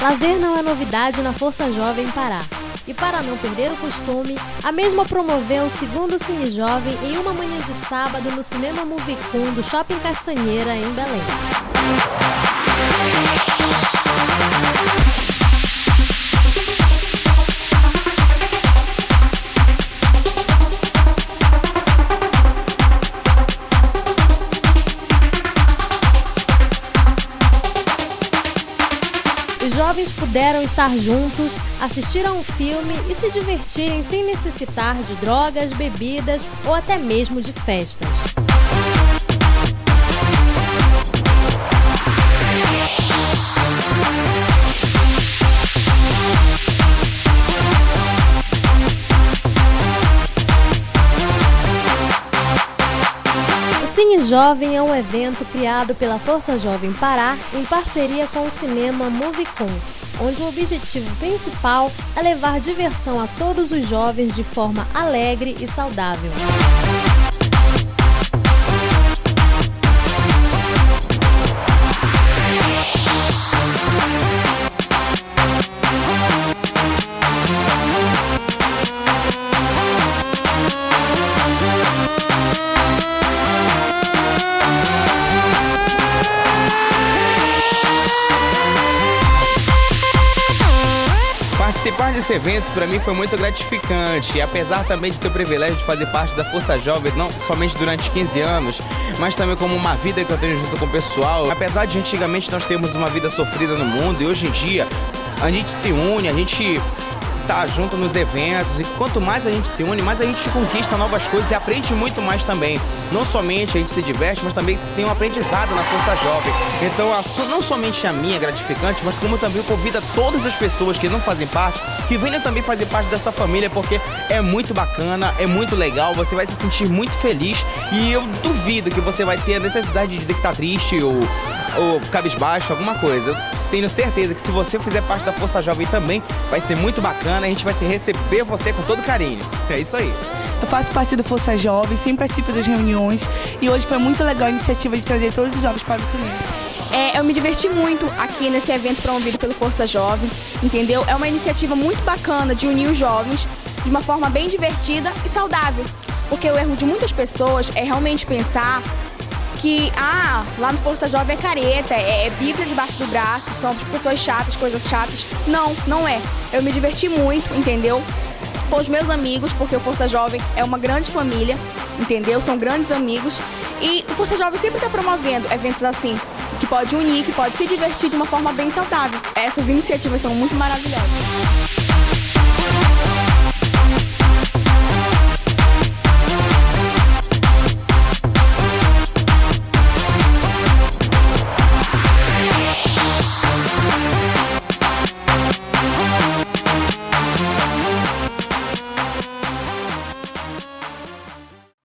Lazer não é novidade na Força Jovem Pará. E para não perder o costume, a mesma promoveu o segundo Cine Jovem em uma manhã de sábado no Cinema Movicon do Shopping Castanheira, em Belém. Os jovens puderam estar juntos, assistir a um filme e se divertirem sem necessitar de drogas, bebidas ou até mesmo de festas. O Cine Jovem é um evento criado pela Força Jovem Pará em parceria com o Cinema Movicon, onde o objetivo principal é levar diversão a todos os jovens de forma alegre e saudável. Participar desse evento para mim foi muito gratificante, e apesar também de ter o privilégio de fazer parte da Força Jovem, não somente durante 15 anos, mas também como uma vida que eu tenho junto com o pessoal. Apesar de antigamente nós termos uma vida sofrida no mundo, e hoje em dia a gente se une, a gente tá junto nos eventos, e quanto mais a gente se une, mais a gente conquista novas coisas e aprende muito mais também. Não somente a gente se diverte, mas também tem um aprendizado na Força Jovem. Então não somente a minha é gratificante, mas como também convida todas as pessoas que não fazem parte, que venham também fazer parte dessa família, porque é muito bacana, é muito legal, você vai se sentir muito feliz, e eu duvido que você vai ter a necessidade de dizer que tá triste ou cabisbaixo, alguma coisa. Eu tenho certeza que se você fizer parte da Força Jovem também, vai ser muito bacana, a gente vai receber você com todo carinho. É isso aí. Eu faço parte do Força Jovem, sempre participo das reuniões, e hoje foi muito legal a iniciativa de trazer todos os jovens para o cinema. Eu me diverti muito aqui nesse evento promovido pelo Força Jovem, entendeu? É uma iniciativa muito bacana de unir os jovens de uma forma bem divertida e saudável, porque o erro de muitas pessoas é realmente pensar que, lá no Força Jovem é careta, é Bíblia debaixo do braço, são pessoas chatas, coisas chatas. Não, não é. Eu me diverti muito, entendeu? Com os meus amigos, porque o Força Jovem é uma grande família, entendeu? São grandes amigos. E o Força Jovem sempre está promovendo eventos assim, que pode unir, que pode se divertir de uma forma bem saudável. Essas iniciativas são muito maravilhosas.